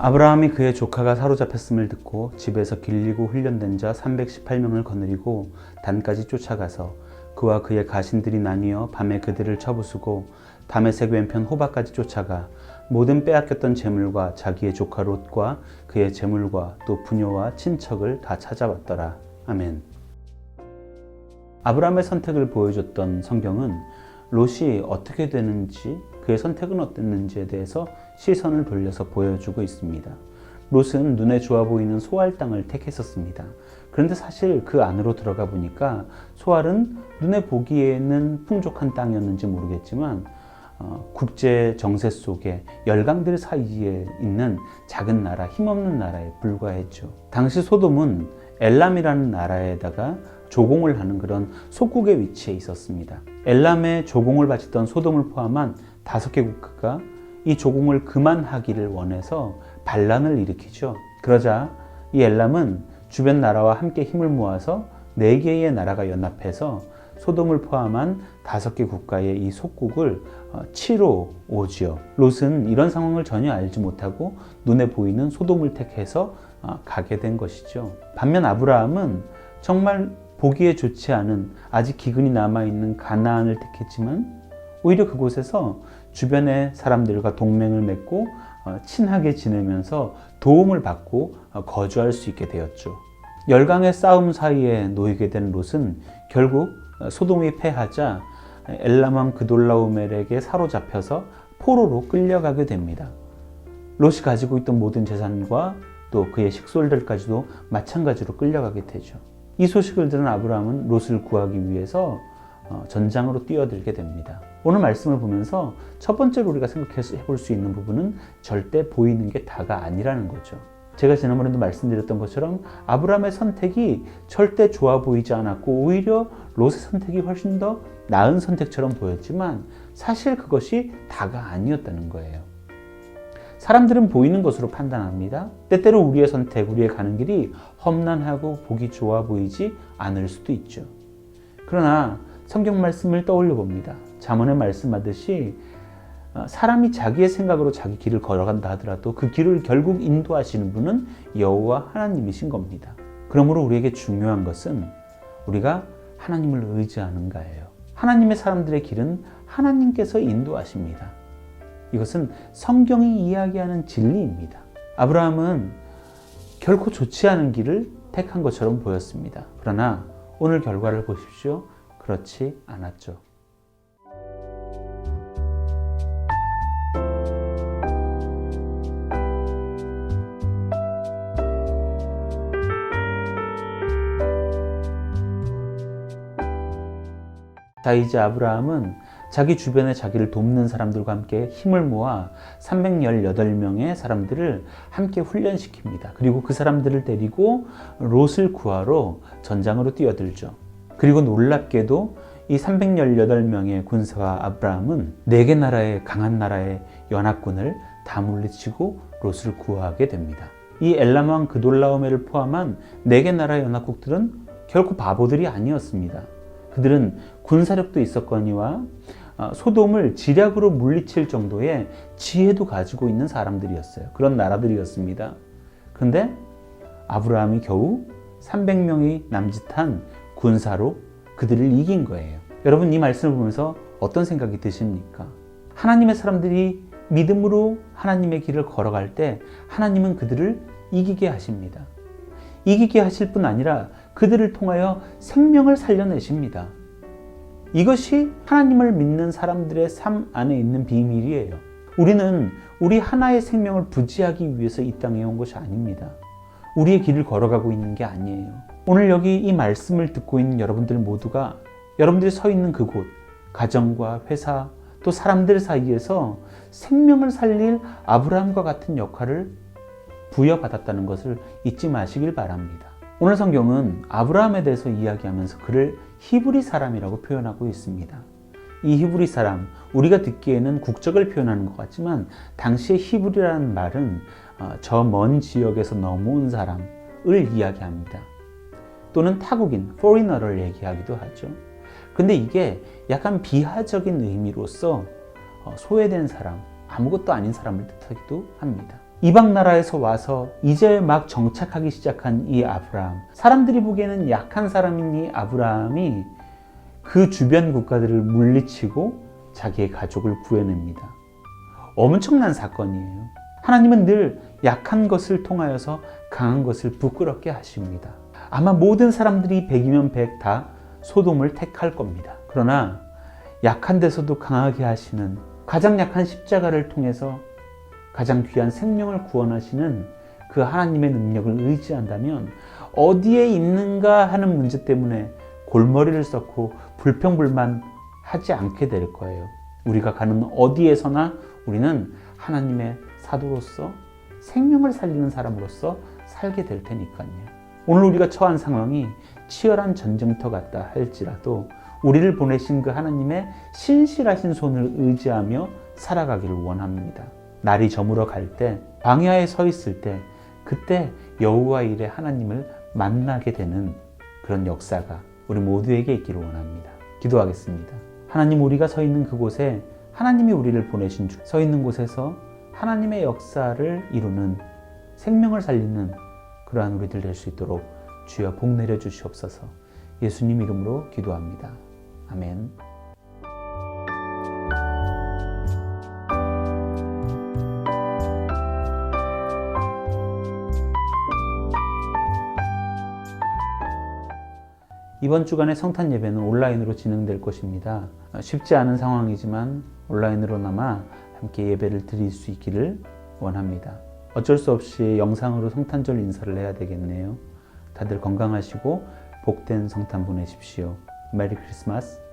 아브라함이 그의 조카가 사로잡혔음을 듣고 집에서 길리고 훈련된 자 318명을 거느리고 단까지 쫓아가서 그와 그의 가신들이 나뉘어 밤에 그들을 쳐부수고 다메섹 왼편 호바까지 쫓아가 모든 빼앗겼던 재물과 자기의 조카 롯과 그의 재물과 또 부녀와 친척을 다 찾아왔더라. 아멘. 아브라함의 선택을 보여줬던 성경은 롯이 어떻게 되는지, 그의 선택은 어땠는지에 대해서 시선을 돌려서 보여주고 있습니다. 롯은 눈에 좋아 보이는 소알 땅을 택했었습니다. 그런데 사실 그 안으로 들어가 보니까 소알은 눈에 보기에는 풍족한 땅이었는지 모르겠지만 국제 정세 속에 열강들 사이에 있는 작은 나라, 힘없는 나라에 불과했죠. 당시 소돔은 엘람이라는 나라에다가 조공을 하는 그런 속국의 위치에 있었습니다. 엘람의 조공을 바쳤던 소돔을 포함한 5개 국가가 이 조공을 그만하기를 원해서 반란을 일으키죠. 그러자 이 엘람은 주변 나라와 함께 힘을 모아서 4개의 나라가 연합해서 소돔을 포함한 5개 국가의 이 속국을 치러 오지요. 롯은 이런 상황을 전혀 알지 못하고 눈에 보이는 소돔을 택해서 가게 된 것이죠. 반면 아브라함은 정말 보기에 좋지 않은 아직 기근이 남아있는 가나안을 택했지만 오히려 그곳에서 주변의 사람들과 동맹을 맺고 친하게 지내면서 도움을 받고 거주할 수 있게 되었죠. 열강의 싸움 사이에 놓이게 된 롯은 결국 소돔이 패하자 엘람 왕 그돌라오멜에게 사로잡혀서 포로로 끌려가게 됩니다. 롯이 가지고 있던 모든 재산과 또 그의 식솔들까지도 마찬가지로 끌려가게 되죠. 이 소식을 들은 아브라함은 롯을 구하기 위해서 전장으로 뛰어들게 됩니다. 오늘 말씀을 보면서 첫 번째로 우리가 생각해 볼 수 있는 부분은 절대 보이는 게 다가 아니라는 거죠. 제가 지난번에도 말씀드렸던 것처럼 아브라함의 선택이 절대 좋아 보이지 않았고 오히려 롯의 선택이 훨씬 더 나은 선택처럼 보였지만 사실 그것이 다가 아니었다는 거예요. 사람들은 보이는 것으로 판단합니다. 때때로 우리의 선택, 우리의 가는 길이 험난하고 보기 좋아 보이지 않을 수도 있죠. 그러나 성경 말씀을 떠올려 봅니다. 잠언에 말씀하듯이 사람이 자기의 생각으로 자기 길을 걸어간다 하더라도 그 길을 결국 인도하시는 분은 여호와 하나님이신 겁니다. 그러므로 우리에게 중요한 것은 우리가 하나님을 의지하는가예요. 하나님의 사람들의 길은 하나님께서 인도하십니다. 이것은 성경이 이야기하는 진리입니다. 아브라함은 결코 좋지 않은 길을 택한 것처럼 보였습니다. 그러나 오늘 결과를 보십시오. 그렇지 않았죠. 자, 이제 아브라함은 자기 주변에 자기를 돕는 사람들과 함께 힘을 모아 318명의 사람들을 함께 훈련시킵니다. 그리고 그 사람들을 데리고 롯을 구하러 전장으로 뛰어들죠. 그리고 놀랍게도 이 318명의 군사와 아브라함은 4개 나라의 강한 나라의 연합군을 다 물리치고 롯을 구하게 됩니다. 이 엘람 왕 그돌라오멜을 포함한 4개 나라의 연합국들은 결코 바보들이 아니었습니다. 그들은 군사력도 있었거니와 소돔을 지략으로 물리칠 정도의 지혜도 가지고 있는 사람들이었어요. 그런 나라들이었습니다. 그런데 아브라함이 겨우 300명이 남짓한 군사로 그들을 이긴 거예요. 여러분, 이 말씀을 보면서 어떤 생각이 드십니까? 하나님의 사람들이 믿음으로 하나님의 길을 걸어갈 때 하나님은 그들을 이기게 하십니다. 이기게 하실 뿐 아니라 그들을 통하여 생명을 살려내십니다. 이것이 하나님을 믿는 사람들의 삶 안에 있는 비밀이에요. 우리는 우리 하나의 생명을 부지하기 위해서 이 땅에 온 것이 아닙니다. 우리의 길을 걸어가고 있는 게 아니에요. 오늘 여기 이 말씀을 듣고 있는 여러분들 모두가 여러분들이 서 있는 그곳, 가정과 회사, 또 사람들 사이에서 생명을 살릴 아브라함과 같은 역할을 부여받았다는 것을 잊지 마시길 바랍니다. 오늘 성경은 아브라함에 대해서 이야기하면서 그를 히브리 사람이라고 표현하고 있습니다. 이 히브리 사람, 우리가 듣기에는 국적을 표현하는 것 같지만 당시의 히브리라는 말은 저 먼 지역에서 넘어온 사람을 이야기합니다. 또는 타국인, foreigner를 얘기하기도 하죠. 근데 이게 약간 비하적인 의미로서 소외된 사람, 아무것도 아닌 사람을 뜻하기도 합니다. 이방 나라에서 와서 이제 막 정착하기 시작한 이 아브라함. 사람들이 보기에는 약한 사람인 이 아브라함이 그 주변 국가들을 물리치고 자기의 가족을 구해냅니다. 엄청난 사건이에요. 하나님은 늘 약한 것을 통하여서 강한 것을 부끄럽게 하십니다. 아마 모든 사람들이 100이면 100 다 소돔을 택할 겁니다. 그러나 약한 데서도 강하게 하시는, 가장 약한 십자가를 통해서 가장 귀한 생명을 구원하시는 그 하나님의 능력을 의지한다면 어디에 있는가 하는 문제 때문에 골머리를 썩고 불평불만하지 않게 될 거예요. 우리가 가는 어디에서나 우리는 하나님의 사도로서 생명을 살리는 사람으로서 살게 될 테니까요. 오늘 우리가 처한 상황이 치열한 전쟁터 같다 할지라도 우리를 보내신 그 하나님의 신실하신 손을 의지하며 살아가기를 원합니다. 날이 저물어 갈 때, 광야에 서 있을 때, 그때 여호와 일의 하나님을 만나게 되는 그런 역사가 우리 모두에게 있기를 원합니다. 기도하겠습니다. 하나님, 우리가 서 있는 그곳에 하나님이 우리를 보내신 주, 서 있는 곳에서 하나님의 역사를 이루는, 생명을 살리는 그러한 우리들 될 수 있도록 주여 복 내려 주시옵소서. 예수님 이름으로 기도합니다. 아멘. 이번 주간의 성탄 예배는 온라인으로 진행될 것입니다. 쉽지 않은 상황이지만 온라인으로나마 함께 예배를 드릴 수 있기를 원합니다. 어쩔 수 없이 영상으로 성탄절 인사를 해야 되겠네요. 다들 건강하시고 복된 성탄 보내십시오. 메리 크리스마스.